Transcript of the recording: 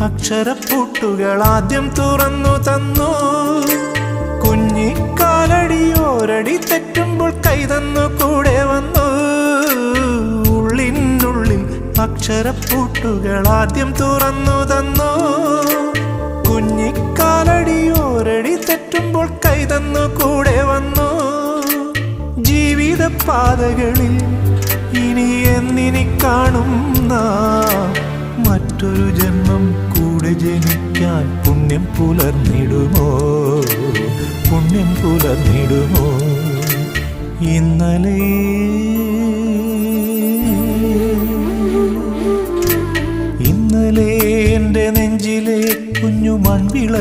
അക്ഷരപ്പൂട്ടുകൾ ആദ്യം തുറന്നു തന്നു. കുഞ്ഞിക്കാലടിയോരടി തെറ്റുമ്പോൾ കൈതന്നു കൂടെ വന്നു. ഉള്ളിനുള്ളിൽ അക്ഷരപ്പൂട്ടുകൾ ആദ്യം തുറന്നു തന്നു. കുഞ്ഞിക്കാലടിയോരടി തെറ്റുമ്പോൾ കൈതന്നു കൂടെ വന്നു. ജീവിത പാതകളിൽ ഇനി എന്നിനി കാണും നാം മറ്റൊരു ജന്മം കൂടെ ജനിക്കാൻ പുണ്യം പുലർന്നിടുമോ, പുണ്യം പുലർന്നിടുമോ? ഇന്നലെ എൻ്റെ നെഞ്ചിലെ കുഞ്ഞു മൺവിള